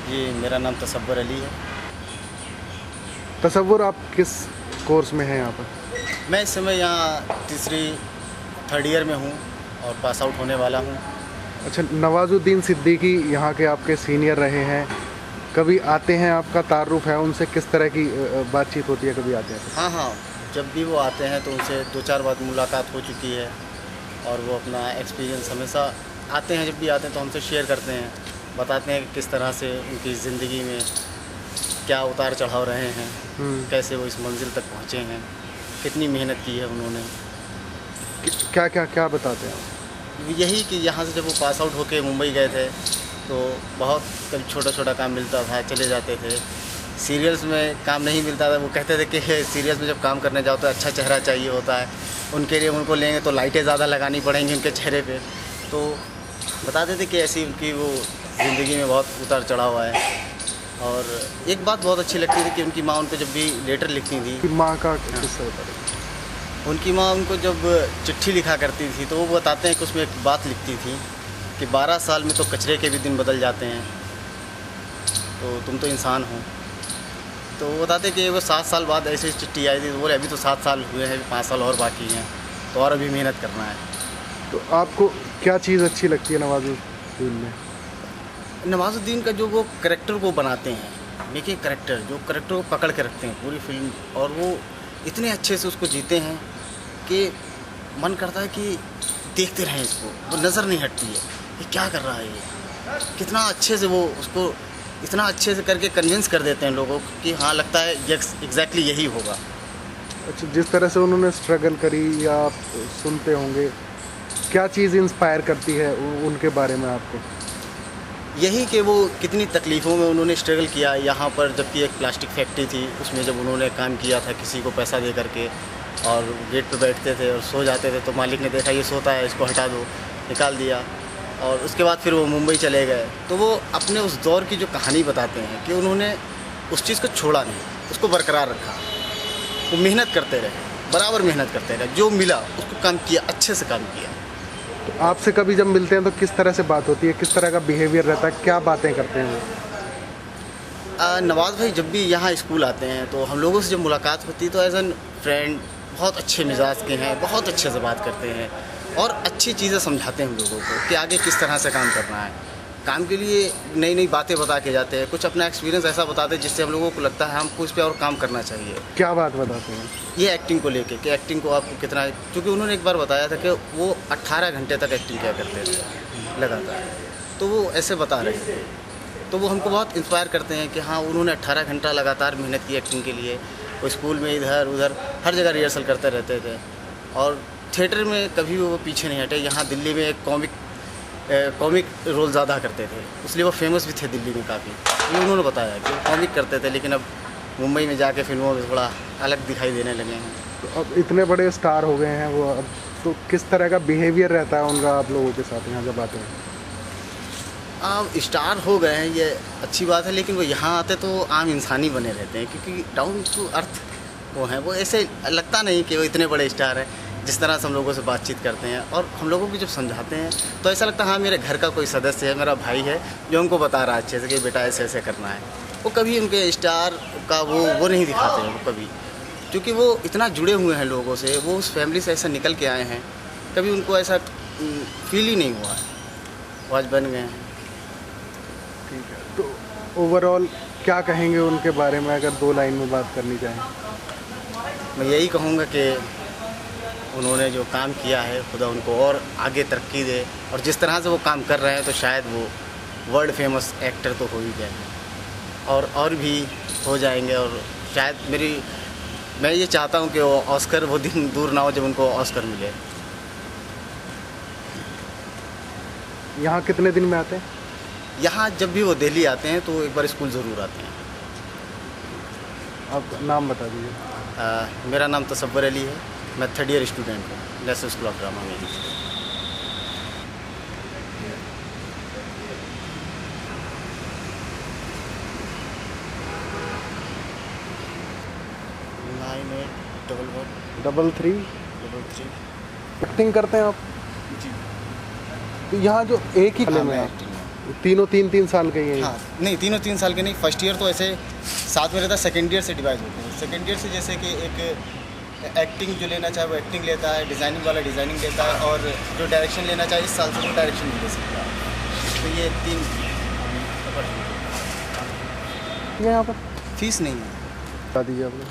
जी, मेरा नाम तसव्वुर अली है। तसव्वुर, आप किस कोर्स में हैं यहाँ पर? मैं इस समय यहाँ थर्ड ईयर में हूँ और पास आउट होने वाला हूँ। अच्छा, नवाजुद्दीन सिद्दीकी यहाँ के आपके सीनियर रहे हैं, कभी आते हैं, आपका तारुफ है उनसे, किस तरह की बातचीत होती है, कभी आते हैं? हाँ हाँ, जब भी वो आते हैं तो उनसे 2-4 बार मुलाकात हो चुकी है और वो अपना एक्सपीरियंस हमेशा आते हैं, जब भी आते हैं तो हमसे शेयर करते हैं, बताते हैं कि किस तरह से उनकी ज़िंदगी में क्या उतार चढ़ाव रहे हैं, कैसे वो इस मंजिल तक पहुँचे हैं, कितनी मेहनत की है उन्होंने। क्या क्या क्या बताते हैं आप? यही कि यहाँ से जब वो पास आउट होके मुंबई गए थे तो बहुत कभी छोटा छोटा काम मिलता था, चले जाते थे। सीरियल्स में काम नहीं मिलता था, वो कहते थे कि सीरियल्स में जब काम करने जाओ तो अच्छा चेहरा चाहिए होता है, उनके लिए उनको लेंगे तो लाइटें ज़्यादा लगानी पड़ेंगी उनके चेहरे पे। तो बताते थे कि ऐसी उनकी वो ज़िंदगी में बहुत उतार चढ़ाव हुआ है। और एक बात बहुत अच्छी लगती थी कि उनकी माँ उनको जब भी लेटर लिखती थी, कि माँ का किस्सा होता है? उनकी माँ उनको जब चिट्ठी लिखा करती थी तो वो बताते हैं कि उसमें एक बात लिखती थी कि 12 साल में तो कचरे के भी दिन बदल जाते हैं, तो तुम तो इंसान हो। तो वो बताते कि वो 7 साल बाद ऐसी चिट्ठी आई थी, तो बोले अभी तो 7 साल हुए हैं, 5 साल और बाकी हैं, तो और अभी मेहनत करना है। तो आपको क्या चीज़ अच्छी लगती है नवाजुद्दीन में? नवाजुद्दीन का जो वो करैक्टर को बनाते हैं, देखिए करेक्टर को पकड़ के रखते हैं पूरी फिल्म, और वो इतने अच्छे से उसको जीते हैं कि मन करता है कि देखते रहें इसको, वो नज़र नहीं हटती है ये क्या कर रहा है, ये कितना अच्छे से वो उसको इतना अच्छे से करके कन्विंस कर देते हैं लोगों को कि हाँ लगता है एग्जैक्टली यही होगा। अच्छा, जिस तरह से उन्होंने स्ट्रगल करी, या आप सुनते होंगे, क्या चीज़ इंस्पायर करती है उनके बारे में आपको? यही कि वो कितनी तकलीफ़ों में उन्होंने स्ट्रगल किया यहाँ पर, जबकि एक प्लास्टिक फैक्ट्री थी उसमें जब उन्होंने काम किया था किसी को पैसा दे करके, और गेट पे बैठते थे और सो जाते थे, तो मालिक ने देखा ये सोता है, इसको हटा दो, निकाल दिया। और उसके बाद फिर वो मुंबई चले गए। तो वो अपने उस दौर की जो कहानी बताते हैं कि उन्होंने उस चीज़ को छोड़ा नहीं, उसको बरकरार रखा, वो मेहनत करते रहे, बराबर मेहनत करते रहे, जो मिला उसको काम किया, अच्छे से काम किया। तो आपसे कभी जब मिलते हैं तो किस तरह से बात होती है, किस तरह का बिहेवियर रहता है, क्या बातें करते हैं वो? नवाज़ भाई जब भी यहाँ स्कूल आते हैं तो हम लोगों से जब मुलाकात होती है तो एज एन फ्रेंड बहुत अच्छे मिजाज के हैं, बहुत अच्छे से बात करते हैं और अच्छी चीज़ें समझाते हैं हम लोगों को कि आगे किस तरह से काम करना है। काम के लिए नई नई बातें बता के जाते हैं, कुछ अपना एक्सपीरियंस ऐसा बताते हैं जिससे हम लोगों को लगता है हमको इस पर और काम करना चाहिए। क्या बात बताते हैं? ये एक्टिंग को लेके कि एक्टिंग को आपको कितना, क्योंकि उन्होंने एक बार बताया था कि वो 18 घंटे तक एक्टिंग किया करते थे लगातार, तो वो ऐसे बता रहे थे, तो वो हमको बहुत इंस्पायर करते हैं कि हाँ उन्होंने 18 घंटा लगातार मेहनत की एक्टिंग के लिए। वो स्कूल में इधर उधर हर जगह रिहर्सल करते रहते थे और थिएटर में कभी वो पीछे नहीं हटे। यहाँ दिल्ली में एक कॉमिक रोल ज़्यादा करते थे, इसलिए वो फेमस भी थे दिल्ली में काफ़ी। ये उन्होंने बताया कि वो कॉमिक करते थे, लेकिन अब मुंबई में जाके फिल्मों में थोड़ा अलग दिखाई देने लगे हैं। तो अब इतने बड़े स्टार हो गए हैं वो, अब तो किस तरह का बिहेवियर रहता है उनका आप लोगों के साथ यहाँ जब आते हैं? अब स्टार हो गए हैं ये अच्छी बात है, लेकिन वो यहाँ आते तो आम इंसानी बने रहते हैं, क्योंकि डाउन टू अर्थ वो हैं। वो ऐसे लगता नहीं कि वो इतने बड़े स्टार हैं। जिस तरह से हम लोगों से बातचीत करते हैं और हम लोगों को जब समझाते हैं तो ऐसा लगता है हाँ मेरे घर का कोई सदस्य है, मेरा भाई है जो उनको बता रहा है अच्छे से कि बेटा ऐसे ऐसे करना है। वो कभी उनके स्टार का वो नहीं दिखाते हैं वो कभी, क्योंकि वो इतना जुड़े हुए हैं लोगों से, वो उस फैमिली से ऐसा निकल के आए हैं, कभी उनको ऐसा फील ही नहीं हुआ है, वो आज बन गए हैं। ठीक है, तो ओवरऑल क्या कहेंगे उनके बारे में, अगर 2 लाइन में बात करनी चाहें? मैं यही कहूँगा कि उन्होंने जो काम किया है खुदा उनको और आगे तरक्की दे, और जिस तरह से वो काम कर रहे हैं तो शायद वो वर्ल्ड फेमस एक्टर तो हो ही गए और भी हो जाएंगे। और शायद मैं ये चाहता हूँ कि वो दिन दूर ना हो जब उनको ऑस्कर मिले। यहाँ कितने दिन में आते हैं? यहाँ जब भी वो दिल्ली आते हैं तो एक बार स्कूल ज़रूर आते हैं। आप नाम बता दीजिए। मेरा नाम तसव्वुर अली है, मैं थर्ड ईयर स्टूडेंट हूँ नेशनल स्कूल ऑफ ड्रामा में। Double three. एक्टिंग करते हैं आप? जी। तो यहाँ जो एक ही हाँ, में मैं आप एक्टिंग में तीनों 3-3 साल के ही हैं? हाँ नहीं, तीनों 3 साल के नहीं। फर्स्ट ईयर तो ऐसे साथ में रहता है, सेकेंड ईयर से डिवाइड होते हैं। सेकेंड ईयर से जैसे कि एक एक्टिंग जो लेना चाहे वो एक्टिंग लेता है, डिज़ाइनिंग वाला डिज़ाइनिंग लेता है, और जो डायरेक्शन लेना चाहे इस साल से वो डायरेक्शन भी ले सकता है। तो ये 3 यहाँ पर फीस नहीं है। बता दीजिए आप लोग।